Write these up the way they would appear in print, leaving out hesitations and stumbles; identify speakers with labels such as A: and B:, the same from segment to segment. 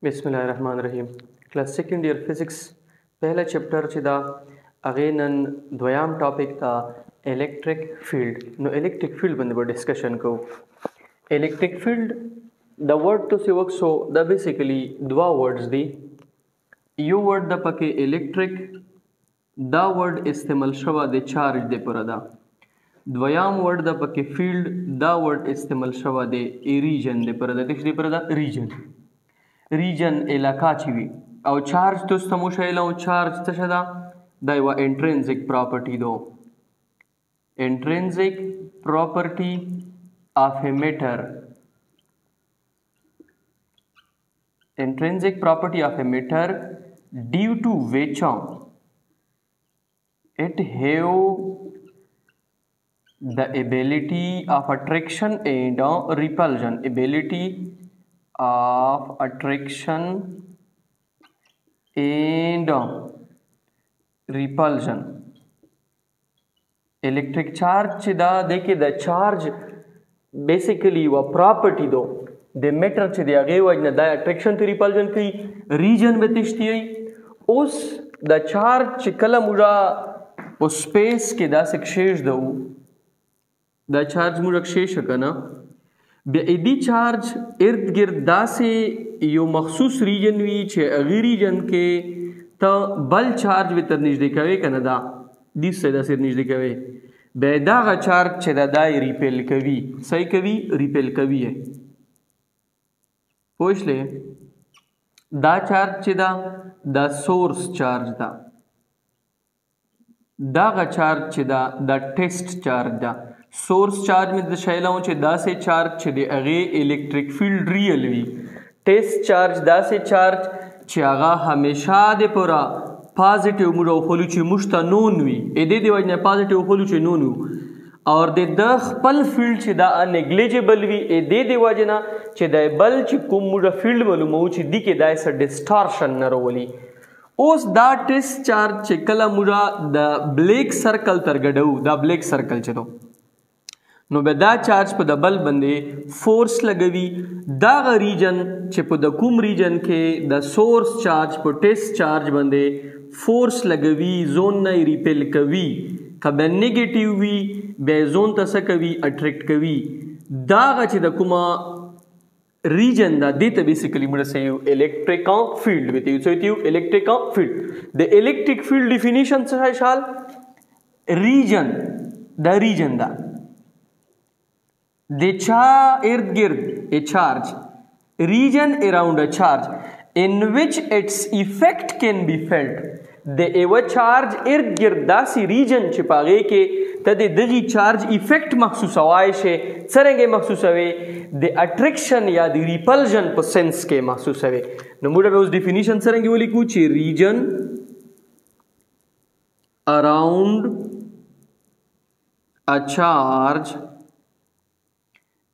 A: बिस्मिल्लाहिर्रहमानिर्रहीम। Class second year physics पहला chapter च दा अगे नन द्वयाम टॉपिक ता इलेक्ट्रिक फील्ड। नो इलेक्ट्रिक फील्ड बंदे पर डिस्कशन को इलेक्ट्रिक फील्ड द वर्ड तो से वक्त सो द बेसिकली दवा वर्ड्स दी यो वर्ड द पके इलेक्ट्रिक द वर्ड इस्तेमाल शवा दे चार्ज दे पर दा द्वयाम वर्ड द पके फील्ड द वर्ड इस्तेमाल शवा दे रीजन दे पर दा दिख दे पर दा रीजन इलाका चिवी और चार्ज तो तमुशैला चार्ज तशदा दाइवा इंट्रिंसिक प्रॉपर्टी दो intrinsic property of a matter intrinsic property of a matter due to which it have the ability of attraction and repulsion, ability of attraction and repulsion. Electric charge दा देखिए द चार्ज बेसिकली वो प्रॉपर्टी दो दे मैटर च दे आगे वजन दा अट्रैक्शन तो रिपल्जन की रीजन में तिश्ती है उस द चार्ज कला मुझा उस स्पेस के दा सक्शेष दो द चार्ज मुझा शेष कना बेइदी चार्ज इर्द गिर्द दा से यो मखसूस रीजन वी छे अगी रीजन के तो बल चार्ज वितर निजदे कवे कना दा दिस से दा सिर निजदे कवे बेदा का चार्ज छे दा रिपेल कवी सही कवी रिपेल कवी है पूछ ले दा चार्ज चे दा सोर्स चार्ज दा का चार्ज चे दा टेस्ट चार्ज दा सोर्स चार्ज में शैलाओं चे दा से चार्ज चे दे अगे इलेक्ट्रिक फील्ड रियल वी टेस्ट चार्ज दा से चार्ज चे आगा हमेशा दे पूरा पॉजिटिव मुड़ा फोलू चे मुश्ता नोन वी एदे दे वजह पॉजिटिव फोलू चे नोन वी और दे दख पल फील्ड चे दा नेग्लिजिबल वी ए दे वजना चे दा बल चे कुम मुड़ा फील्ड मालूम हो चे दी के दा ऐसा डिस्टॉर्शन न रोली उस दा टेस्ट चार्ज चे कला मुड़ा दा ब्लैक सर्कल तर गडऊ दा ब्लैक सर्कल चे तो नो बे दा चार्ज पे दा बल बंदे फोर्स लगवी दा रीजन चे पे दा कुम रीजन के दा सोर्स चार्ज पे टेस्ट चार्ज बंदे फोर्स लगवी जोन नहीं रिपेल कवी कब नेगेटिव वी बे जोन तसा कवी अट्रैक्ट कवी दागा चे दा कुमा रीजन दा देता बेसिकली मुझे से इलेक्ट्रिक फील्ड में तो you electric field the electric field definition से है शाल रीजन दा दे चा इर्द गिर्द ए charge region around a charge in which its effect can be felt they एव चार्ज इर्द गिर्द दासी रीजन छिपागे के तदे दगी चार्ज इफेक्ट मखसूस हवाए शे सरेंगे मखसूस हवे दे अट्रैक्शन या दे रिपल्जन पर सेंस के मखसूस हवे नमुड़ा में उस डिफिनेशन सरेंगे वो लिखू चे region around a charge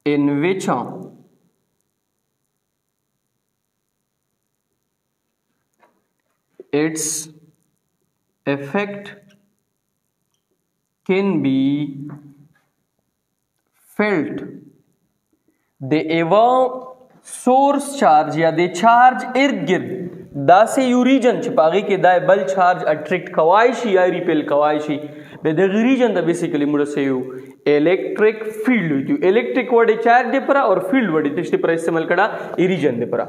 A: in which its effect can be felt the above source charge या दे चार्ज इर्द गिर्द दा से यू रीजन छिपागे के दाए बल चार्ज अट्रैक्ट कवायशी या रिपेल कवायशी बेदे रीजन दा बेसिकली मुझे से यू इलेक्ट्रिक फील्ड हुई इलेक्ट्रिक वर्ड चार्ज दे परा और फील्ड वर्ड तिश्ते पर इस्तेमाल करा रीजन दे परा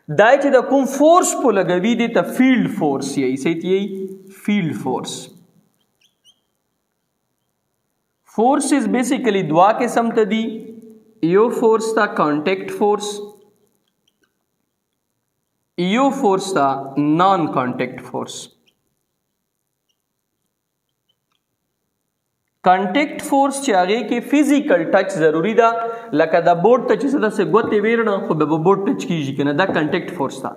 A: दाए चे दा कुम फोर्स पो लगवी दे ता फील्ड फोर्स यही सही यही field force force is basically दुआ के समतदी यो फोर्स था कांटेक्ट फोर्स यो फोर्स था non contact force contact force चे आगे के फिजिकल टच जरूरी दा लका दा बोर्ड टच सदा से गोते वेरना को बे बोर्ड टच कीजिए के ना दा कांटेक्ट फोर्स था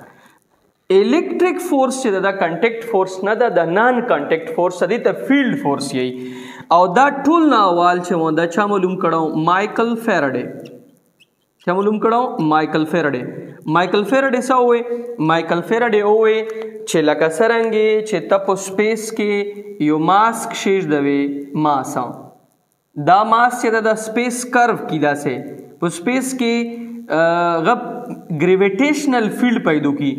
A: इलेक्ट्रिक फोर्स चे दा कांटेक्ट फोर्स ना दा नॉन कांटेक्ट फोर्स सदी ता फील्ड फोर्स यही और दा टूल ना वाल चे वो दा चा मालूम कराऊं माइकल फेराडे क्या मालूम कराऊं माइकल फेराडे सा हुए माइकल फेराडे हुए चे लका सरंगे चे तपो स्पेस के यो मास्क शेष दवे मासा दा मास चे दा स्पेस कर्व की दा से स्पेस के गप ګریویټیشنل فیلډ پیدا کی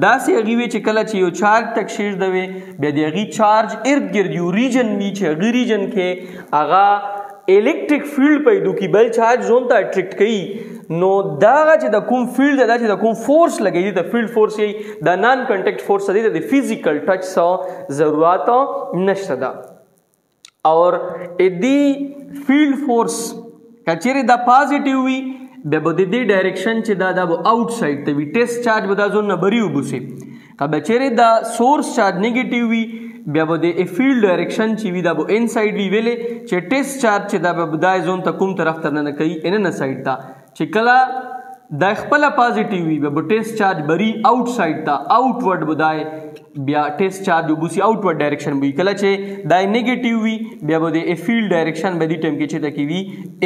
A: داسې هغې وي چې کله چې یو چارج تک شیش دوي بیا د هغې چارج ارد ګرد یو ریجن وي چې هغې ریجن کې هغه الیکټریک فیلډ پیدا کی بل چارج زون ته اټریکټ کوي نو دغه چې د کوم فیلډ دا چې د کوم فورس لګي د فیلډ فورس یې د نان کنټیکټ فورس دی د فزیکل ټچ سره ضرورت نشته ده اور ادي فیلډ فورس کچېرې دا پازیټیو وي بیا به د دې ډایرکشن چې دا به آوټ سایډ ته وي ټیسټ چارج به دا زون نه بری وبوسي که به چېرې دا سورس چارج نیګیټیو وي بیا به د فیلډ ډایرکشن چې وي دا به ان سایډ وي ویلې چې ټیسټ چارج چې دا به دا زون ته کوم طرف ته نه کوي ان نه سایډ ته چې کله دا خپل پازیټیو وي به ټیسټ چارج بری آوټ سایډ ته آوټورډ بدای بیا ټیسټ چارج وبوسي آوټورډ ډایرکشن وي کله چې دا نیګیټیو وي بیا به د فیلډ ډایرکشن به دې ټایم کې چې تکي وي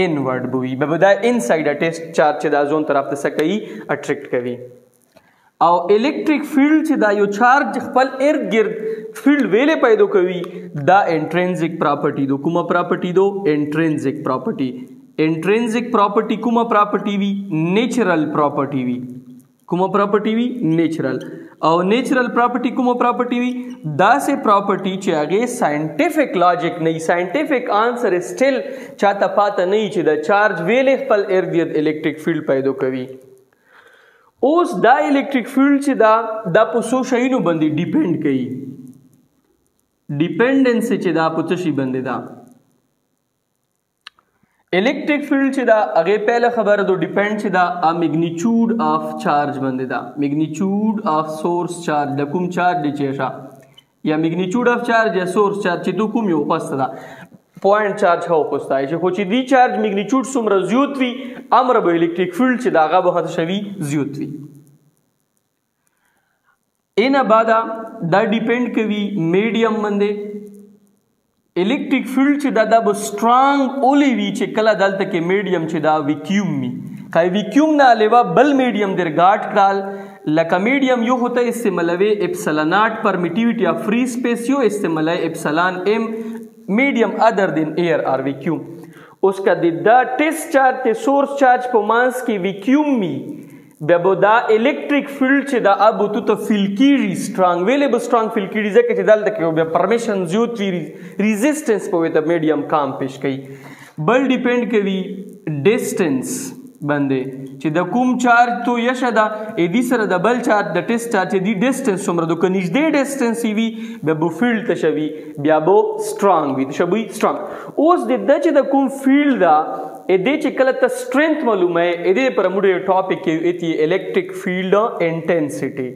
A: انورډ به وي به دا ان سایډ ټیسټ چارج چې دا زون طرف ته سکي اټریکټ کوي او الیکټریک فیلډ چې دا یو چارج خپل ارد ګرد فیلډ ویلې پیدا کوي دا انټرینزیک پراپرټي دو کومه پراپرټي دو انټرینزیک پراپرټي انټرینزیک پراپرټي کومه پراپرټي وي نیچرل پراپرټي وي کومه پراپرټي وي نیچرل او نیچرل پراپرټي کومه پراپرټي وي داسې پراپرټي چې هغه ساينټیفیک لاجیک نه ساينټیفیک آنسر سټیل چاته پاته نه چې د چارج ویلې خپل ارد ګرد الیکټریک فیلډ پیدا کوي اوس دا الیکټریک فیلډ چې دا په څو شیانو باندې ډیپند کوي ډیپندنس چې دا په څه شي باندې دا الیکټریک فیلډ چې دا هغه پهله خبره دو ډیپند چې دا میګنیچود اف چارج باندې دا میګنیچود اف سورس چارج د کوم چارج دی چې یا میګنیچود اف چارج یا سورس چارج چې دو کوم یو پسته دا پوینټ چارج هو پسته چې خو چې دی چارج میګنیچود څومره زیات وي امر به الیکټریک فیلډ چې دا هغه به هڅه شوي زیات وي اینا بعد دا ډیپند کوي میډیم باندې الیکټریک فیلډ چې دا به سټرانګ اولی وي چې کله دلته کې میډیم چې دا ویکیوم وي که ویکیوم نه علاوه بل میډیم در ګاټ کړل لکه میډیم یو هوته استعمالوي اپسلن ناٹ پرمیټیویټي اف فری سپیس یو استعمالوي اپسلن ام میډیم ادر دین ایر اور ویکیوم اوس کا دا ټیسټ چارج ته سورس چارج په مانس کې ویکیوم وي بیا به دا الیکټریک فیلډ چې دا اب تو فیل کیږي سټرانګ ویلې به سټرانګ فیل کیږي ځکه چې دلته کې بیا پرمیشن زیات وي ریزिस्टेंस په وته میډیم کام پیش کوي بل ډیپند کوي ډیسټنس باندې چې د کوم چارج تو یشه دا ا دې سره د بل چارج د ټیسټ چارج دی ډیسټنس څومره د کنيږدې ډیسټنس وي به بو فیلډ ته شوي بیا بو سټرانګ وي شوي سټرانګ اوس د چې د کوم فیلډ دا ا دې چې کله ته سټرینث معلومه ا دې پر موږ ټاپک کې اتی الیکټریک فیلډ انټنسټي